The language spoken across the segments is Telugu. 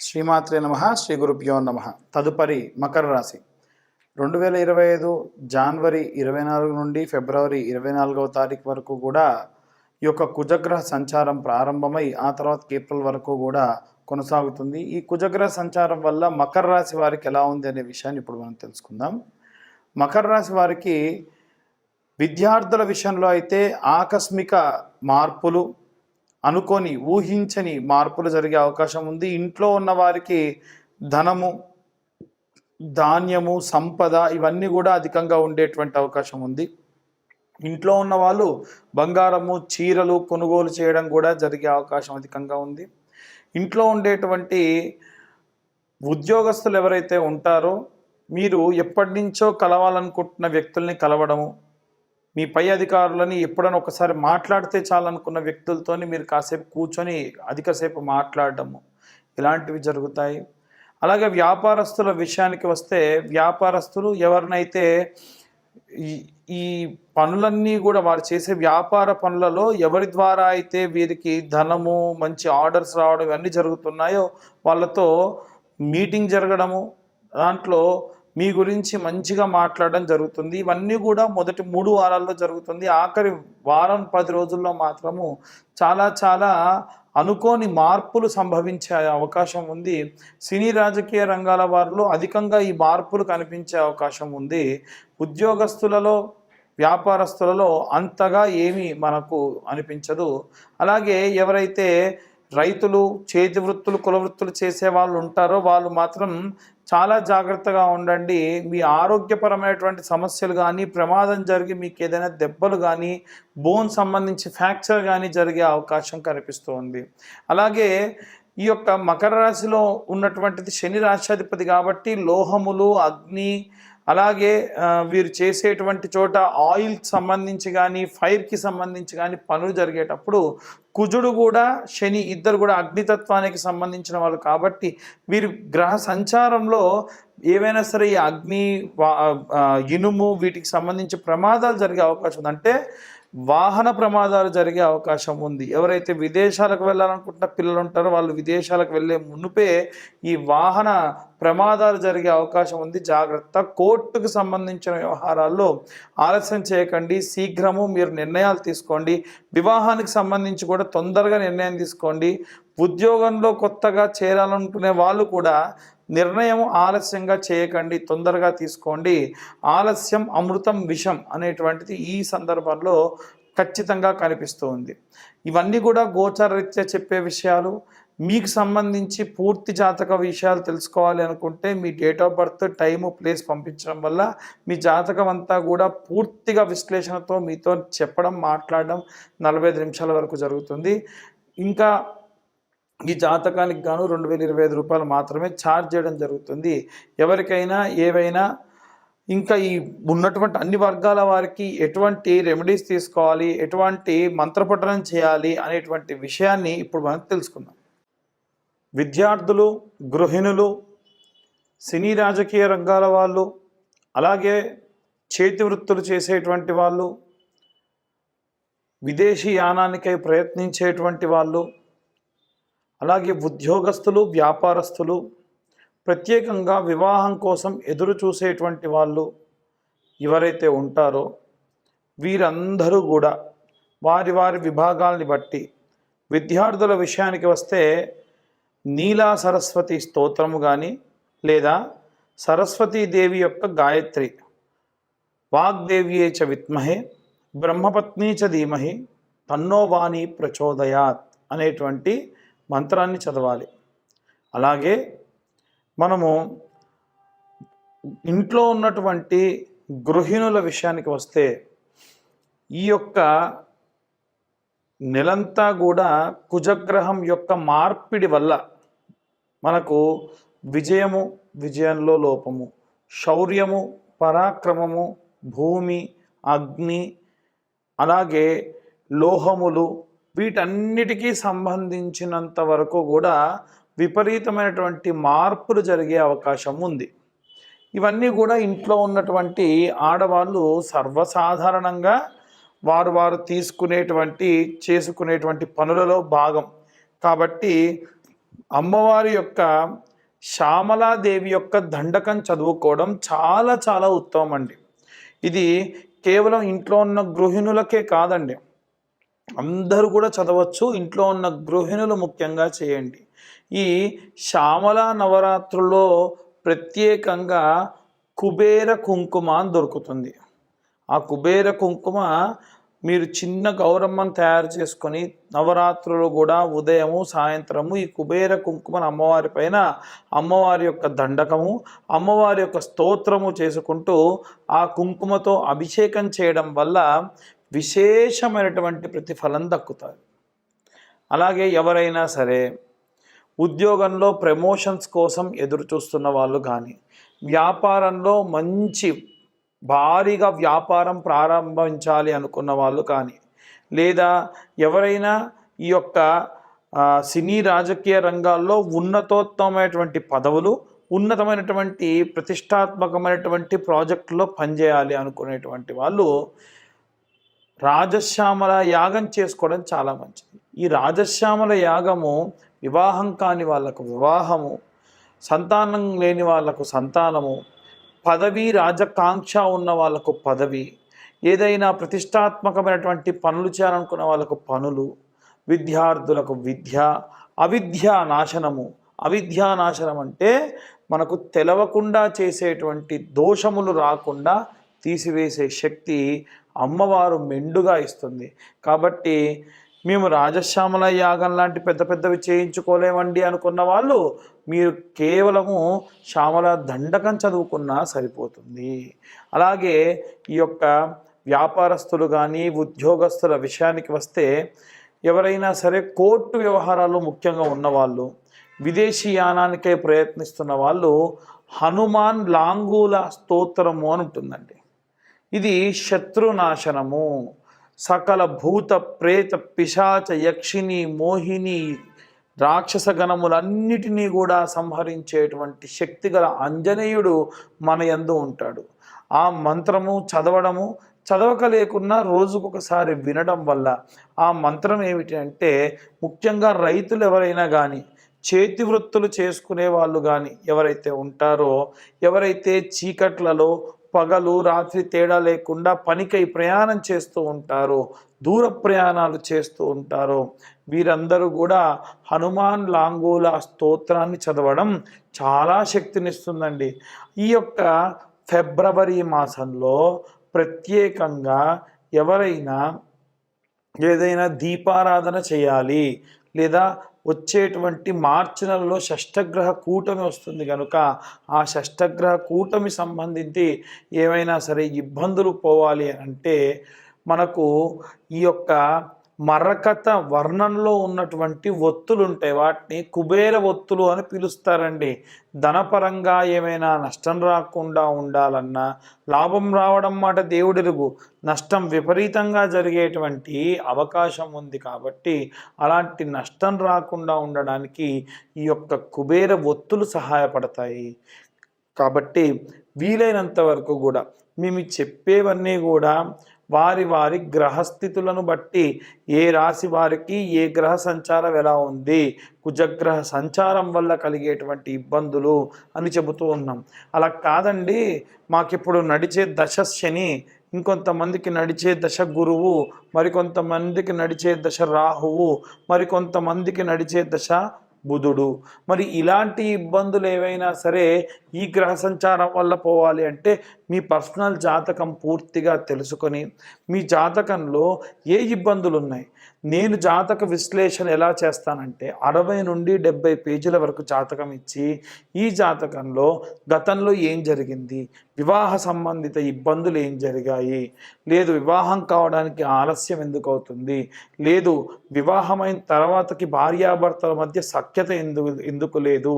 శ్రీమాత్రే నమః. శ్రీ గురుభ్యో నమః. తదుపరి మకర రాశి 2025 జనవరి 24 నుండి ఫిబ్రవరి 24వ తారీఖు వరకు కూడా ఈ యొక్క కుజగ్రహ సంచారం ప్రారంభమై ఆ తర్వాత ఏప్రిల్ వరకు కూడా కొనసాగుతుంది. ఈ కుజగ్రహ సంచారం వల్ల మకర రాశి వారికి ఎలా ఉంది అనే విషయాన్ని ఇప్పుడు మనం తెలుసుకుందాం. మకర రాశి వారికి విద్యార్థుల విషయంలో అయితే ఆకస్మిక మార్పులు, అనుకోని ఊహించని మార్పులు జరిగే అవకాశం ఉంది. ఇంట్లో ఉన్న వారికి ధనము, ధాన్యము, సంపద ఇవన్నీ కూడా అధికంగా ఉండేటువంటి అవకాశం ఉంది. ఇంట్లో ఉన్న వాళ్ళు బంగారము, చీరలు కొనుగోలు చేయడం కూడా జరిగే అవకాశం అధికంగా ఉంది. ఇంట్లో ఉండేటువంటి ఉద్యోగస్తులు ఎవరైతే ఉంటారో మీరు ఎప్పటి నుంచో కలవాలనుకుంటున్న వ్యక్తుల్ని కలవడము, మీ పై అధికారులని ఎప్పుడైనా ఒకసారి మాట్లాడితే చాలనుకున్న వ్యక్తులతోని మీరు కాసేపు కూర్చొని అధికసేపు మాట్లాడడము ఇలాంటివి జరుగుతాయి. అలాగే వ్యాపారస్తుల విషయానికి వస్తే వ్యాపారస్తులు ఎవరినైతే ఈ పనులన్నీ కూడా వారు చేసే వ్యాపార పనులలో ఎవరి ద్వారా అయితే వీరికి ధనము, మంచి ఆర్డర్స్ రావడం ఇవన్నీ జరుగుతున్నాయో వాళ్ళతో మీటింగ్ జరగడము, దాంట్లో మీ గురించి మంచిగా మాట్లాడడం జరుగుతుంది. ఇవన్నీ కూడా మొదటి 3 వారాల్లో జరుగుతుంది. ఆఖరి వారం 10 రోజుల్లో మాత్రము చాలా అనుకోని మార్పులు సంభవించే అవకాశం ఉంది. సినీ రాజకీయ రంగాల వారిలో అధికంగా ఈ మార్పులు కనిపించే అవకాశం ఉంది. ఉద్యోగస్తులలో, వ్యాపారస్తులలో అంతగా ఏమీ మనకు అనిపించదు. అలాగే ఎవరైతే రైతులు, చేతి వృత్తులు, కుల వృత్తులు చేసే వాళ్ళు ఉంటారో వాళ్ళు మాత్రం చాలా జాగ్రత్తగా ఉండండి. మీ ఆరోగ్యపరమైనటువంటి సమస్యలు కానీ, ప్రమాదం జరిగి మీకు ఏదైనా దెబ్బలు కానీ, బోన్ సంబంధించి ఫ్రాక్చర్ కానీ జరిగే అవకాశం కనిపిస్తుంది. అలాగే ఈ యొక్క మకర రాశిలో ఉన్నటువంటిది శని రాశ్యాధిపతి కాబట్టి లోహములు, అగ్ని, అలాగే వీరు చేసేటువంటి చోట ఆయిల్కి సంబంధించి కానీ, ఫైర్కి సంబంధించి కానీ పనులు జరిగేటప్పుడు కుజుడు కూడా శని ఇద్దరు కూడా అగ్నితత్వానికి సంబంధించిన వాళ్ళు కాబట్టి వీరు గ్రహ సంచారంలో ఏవైనా సరే ఈ అగ్ని, ఇనుము వీటికి సంబంధించి ప్రమాదాలు జరిగే అవకాశం ఉంది. అంటే వాహన ప్రమాదాలు జరిగే అవకాశం ఉంది. ఎవరైతే విదేశాలకు వెళ్ళాలనుకుంటున్న పిల్లలు ఉంటారో వాళ్ళు విదేశాలకు వెళ్ళే మునుపే ఈ వాహన ప్రమాదాలు జరిగే అవకాశం ఉంది. జాగ్రత్త. కోర్టుకు సంబంధించిన వ్యవహారాల్లో ఆలస్యం చేయకండి, శీఘ్రము మీరు నిర్ణయాలు తీసుకోండి. వివాహానికి సంబంధించి కూడా తొందరగా నిర్ణయం తీసుకోండి. ఉద్యోగంలో కొత్తగా చేరాలనుకునే వాళ్ళు కూడా నిర్ణయం ఆలస్యంగా చేయకండి, తొందరగా తీసుకోండి. ఆలస్యం అమృతం విషం అనేటువంటిది ఈ సందర్భంలో ఖచ్చితంగా కనిపిస్తూ ఉంది. ఇవన్నీ కూడా గోచారరీత్యా చెప్పే విషయాలు. మీకు సంబంధించి పూర్తి జాతక విషయాలు తెలుసుకోవాలి అనుకుంటే మీ date of birth, time, place పంపించడం వల్ల మీ జాతకం అంతా కూడా పూర్తిగా విశ్లేషణతో మీతో చెప్పడం, మాట్లాడడం 45 నిమిషాల వరకు జరుగుతుంది. ఇంకా ఈ జాతకానికి గాను 2025 రూపాయలు మాత్రమే ఛార్జ్ చేయడం జరుగుతుంది. ఎవరికైనా ఏవైనా ఇంకా ఈ ఉన్నటువంటి అన్ని వర్గాల వారికి ఎటువంటి రెమెడీస్ తీసుకోవాలి, ఎటువంటి మంత్రపఠనం చేయాలి అనేటువంటి విషయాన్ని ఇప్పుడు మనం తెలుసుకుందాం. విద్యార్థులు, గృహిణులు, సినీ రాజకీయ రంగాల వాళ్ళు, అలాగే చేతి వృత్తులు చేసేటువంటి వాళ్ళు, విదేశీ యానానికై ప్రయత్నించేటువంటి వాళ్ళు, అలాగే ఉద్యోగస్తులు, వ్యాపారస్తులు, ప్రత్యేకంగా వివాహం కోసం ఎదురు చూసేటువంటి వాళ్ళు ఎవరైతే ఉంటారో వీరందరూ కూడా వారి వారి విభాగాల్ని బట్టి, విద్యార్థుల విషయానికి వస్తే నీలా సరస్వతి స్తోత్రము కానీ లేదా సరస్వతీదేవి యొక్క గాయత్రి, వాగ్దేవ్యే చ విద్మహే బ్రహ్మపత్నీ చ ధీమహి తన్నో వాణి ప్రచోదయాత్ అనేటువంటి మంత్రాన్ని చదవాలి. అలాగే మనము ఇంట్లో ఉన్నటువంటి గృహిణుల విషయానికి వస్తే ఈ యొక్క నెలంతా కూడా కుజగ్రహం యొక్క మార్పిడి వల్ల మనకు విజయము, విజయంలో లోపము, శౌర్యము, పరాక్రమము, భూమి, అగ్ని, అలాగే లోహములు వీటన్నిటికీ సంబంధించినంత వరకు కూడా విపరీతమైనటువంటి మార్పులు జరిగే అవకాశం ఉంది. ఇవన్నీ కూడా ఇంట్లో ఉన్నటువంటి ఆడవాళ్ళు సర్వసాధారణంగా వారు చేసుకునేటువంటి పనులలో భాగం. కాబట్టి అమ్మవారి యొక్క శ్యామలాదేవి యొక్క దండకం చదువుకోవడం చాలా చాలా ఉత్తమం అండి. ఇది కేవలం ఇంట్లో ఉన్న గృహిణులకే కాదండి, అందరూ కూడా చదవచ్చు. ఇంట్లో ఉన్న గృహిణులు ముఖ్యంగా చేయండి. ఈ శ్యామల నవరాత్రుల్లో ప్రత్యేకంగా కుబేర కుంకుమ అని దొరుకుతుంది. ఆ కుబేర కుంకుమ మీరు చిన్న గౌరమ్మను తయారు చేసుకొని నవరాత్రులు కూడా ఉదయము సాయంత్రము ఈ కుబేర కుంకుమను అమ్మవారి పైన అమ్మవారి యొక్క దండకము అమ్మవారి యొక్క స్తోత్రము చేసుకుంటూ ఆ కుంకుమతో అభిషేకం చేయడం వల్ల విశేషమైనటువంటి ప్రతిఫలం దక్కుతుంది. అలాగే ఎవరైనా సరే ఉద్యోగంలో ప్రమోషన్స్ కోసం ఎదురు చూస్తున్న వాళ్ళు కానీ, వ్యాపారంలో మంచి భారీగా వ్యాపారం ప్రారంభించాలి అనుకున్న వాళ్ళు కానీ, లేదా ఎవరైనా ఈ యొక్క సినీ రాజకీయ రంగాల్లో ఉన్నతోత్తమైనటువంటి పదవులు, ఉన్నతమైనటువంటి ప్రతిష్టాత్మకమైనటువంటి ప్రాజెక్టులో పనిచేయాలి అనుకునేటువంటి వాళ్ళు రాజశ్యామల యాగం చేసుకోవడం చాలా మంచిది. ఈ రాజశ్యామల యాగము వివాహం కాని వాళ్ళకు వివాహము, సంతానం లేని వాళ్ళకు సంతానము, పదవి రాజకాంక్ష ఉన్న వాళ్ళకు పదవి, ఏదైనా ప్రతిష్టాత్మకమైనటువంటి పనులు చేయాలనుకున్న వాళ్ళకు పనులు, విద్యార్థులకు విద్య, అవిద్యా నాశనము. అవిద్యా నాశనం అంటే మనకు తెలవకుండా చేసేటువంటి దోషములు రాకుండా తీసివేసే శక్తి అమ్మవారు మెండుగా ఇస్తుంది. కాబట్టి మేము రాజశ్యామల యాగం లాంటి పెద్ద పెద్దవి చేయించుకోలేమండి అనుకున్న వాళ్ళు మీరు కేవలము శ్యామల దండకం చదువుకున్నా సరిపోతుంది. అలాగే ఈ యొక్క వ్యాపారస్తులు కానీ ఉద్యోగస్తుల విషయానికి వస్తే ఎవరైనా సరే కోర్టు వ్యవహారాలు ముఖ్యంగా ఉన్నవాళ్ళు, విదేశీ యానానికే ప్రయత్నిస్తున్న వాళ్ళు హనుమాన్ లాంగూల స్తోత్రము అని ఉంటుందండి. ఇది శత్రునాశనము, సకల భూత ప్రేత పిశాచ యక్షిని మోహిని రాక్షస గణములన్నిటినీ కూడా సంహరించేటువంటి శక్తి గల ఆంజనేయుడు మన యందు ఉంటాడు. ఆ మంత్రము చదవడము, చదవక లేకున్నా రోజుకొకసారి వినడం వల్ల ఆ మంత్రం ఏమిటి అంటే, ముఖ్యంగా రైతులు ఎవరైనా కానీ, చేతి వృత్తులు చేసుకునే వాళ్ళు కానీ ఎవరైతే ఉంటారో, ఎవరైతే చీకట్లలో పగలు రాత్రి తేడా లేకుండా పనికై ప్రయాణం చేస్తూ ఉంటారో, దూర ప్రయాణాలు చేస్తూ ఉంటారో, వీరందరూ కూడా హనుమాన్ లాంగూల స్తోత్రాన్ని చదవడం చాలా శక్తినిస్తుందండి. ఈ యొక్క ఫిబ్రవరి మాసంలో ప్రత్యేకంగా ఎవరైనా ఏదైనా దీపారాధన చేయాలి, లేదా వచ్చేటువంటి మార్చి నెలలో షష్టగ్రహ కూటమి వస్తుంది కనుక ఆ షష్టగ్రహ కూటమి సంబంధించి ఏమైనా సరే ఇబ్బందులు పోవాలి అంటే మనకు ఈ యొక్క మరకత వర్ణంలో ఉన్నటువంటి ఒత్తులు ఉంటాయి, వాటిని కుబేర ఒత్తులు అని పిలుస్తారండి. ధనపరంగా ఏమైనా నష్టం రాకుండా ఉండాలన్నా, లాభం రావడం మాట దేవుడిరుగు, నష్టం విపరీతంగా జరిగేటువంటి అవకాశం ఉంది. కాబట్టి అలాంటి నష్టం రాకుండా ఉండడానికి ఈ యొక్క కుబేర ఒత్తులు సహాయపడతాయి. కాబట్టి వీలైనంత వరకు కూడా మేము చెప్పేవన్నీ కూడా వారి వారి గ్రహస్థితులను బట్టి, ఏ రాశి వారికి ఏ గ్రహ సంచారం ఎలా ఉంది, కుజగ్రహ సంచారం వల్ల కలిగేటువంటి ఇబ్బందులు అని చెబుతూ ఉన్నాం. అలా కాదండి, మాకిప్పుడు నడిచే దశ శని, ఇంకొంతమందికి నడిచే దశ గురువు, మరికొంతమందికి నడిచే దశ రాహువు, మరికొంతమందికి నడిచే దశ బుధుడు. మరి ఇలాంటి ఇబ్బందులు ఏవైనా సరే ఈ గ్రహ సంచారం వల్ల పోవాలి అంటే మీ పర్సనల్ జాతకం పూర్తిగా తెలుసుకొని, మీ జాతకంలో ఏ ఇబ్బందులు ఉన్నాయి, నేను జాతక విశ్లేషణ ఎలా చేస్తానంటే 60 నుండి 70 పేజీల వరకు జాతకం ఇచ్చి, ఈ జాతకంలో గతంలో ఏం జరిగింది, వివాహ సంబంధిత ఇబ్బందులు ఏం జరిగాయి, లేదు వివాహం కావడానికి ఆలస్యం ఎందుకు అవుతుంది, లేదు వివాహమైన తర్వాతకి భార్యాభర్తల మధ్య సఖ్యత ఎందుకు లేదు,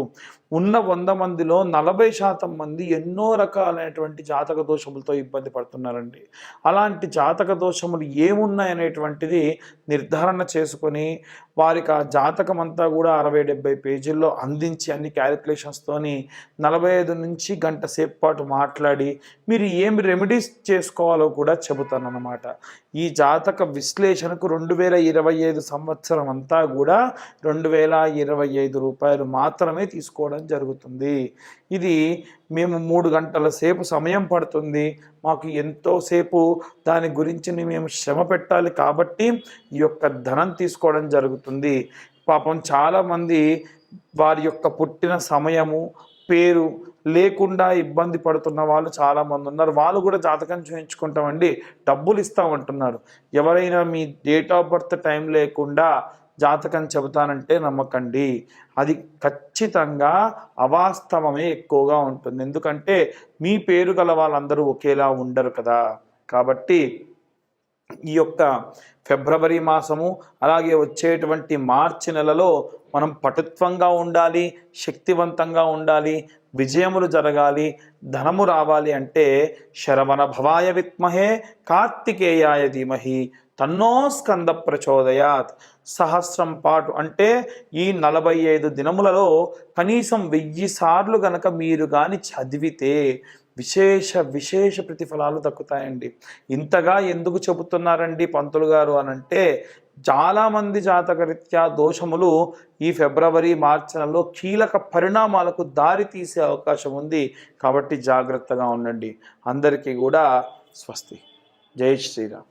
ఉన్న 100 మందిలో 40% మంది ఎన్నో రకాలైనటువంటి జాతక దోషములతో ఇబ్బంది పడుతున్నారండి. అలాంటి జాతక దోషములు ఏమున్నాయనేటువంటిది నిర్ధారణ చేసుకొని వారికి ఆ జాతకం అంతా కూడా 60-70 పేజీల్లో అందించి అన్ని క్యాలిక్యులేషన్స్తోని 45 నుంచి గంట సేపు పాటు మాట్లాడి మీరు ఏమి రెమెడీస్ చేసుకోవాలో కూడా చెబుతాను అన్నమాట. ఈ జాతక విశ్లేషణకు 2025 సంవత్సరం అంతా కూడా 2025 రూపాయలు మాత్రమే తీసుకోవడం జరుగుతుంది. ఇది మేము 3 గంటల సేపు సమయం పడుతుంది, మాకు ఎంతోసేపు దాని గురించి మేము శ్రమ పెట్టాలి కాబట్టి ఈ యొక్క ధనం తీసుకోవడం జరుగుతుంది. పాపం చాలామంది వారి యొక్క పుట్టిన సమయము పేరు లేకుండా ఇబ్బంది పడుతున్న వాళ్ళు చాలామంది ఉన్నారు. వాళ్ళు కూడా జాతకం చూయించుకుంటామండి, డబ్బులు ఇస్తామంటున్నారు. ఎవరైనా మీ డేట్ ఆఫ్ బర్త్ టైం లేకుండా జాతకం చెబుతానంటే నమ్మకండి, అది ఖచ్చితంగా అవాస్తవమే ఎక్కువగా ఉంటుంది. ఎందుకంటే మీ పేరు గల వాళ్ళందరూ ఒకేలా ఉండరు కదా. కాబట్టి ఈ యొక్క ఫిబ్రవరి మాసము అలాగే వచ్చేటువంటి మార్చి నెలలో మనం పటుత్వంగా ఉండాలి, శక్తివంతంగా ఉండాలి, విజయములు జరగాలి, ధనము రావాలి అంటే శరవణ భవాయ విద్మహే కార్తికేయాయ ధీమహి తన్నో స్కంద ప్రచోదయాత్. సహస్రం పాటు అంటే ఈ 45 దినములలో కనీసం 1000 సార్లు గనక మీరు కానీ చదివితే విశేష ప్రతిఫలాలు దక్కుతాయండి. ఇంతగా ఎందుకు చెబుతున్నారండి పంతులు గారు అనంటే, చాలామంది జాతకరీత్యా దోషములు ఈ ఫిబ్రవరి మార్చి నెలలో కీలక పరిణామాలకు దారి తీసే అవకాశం ఉంది. కాబట్టి జాగ్రత్తగా ఉండండి. అందరికీ కూడా స్వస్తి. జై శ్రీరామ్.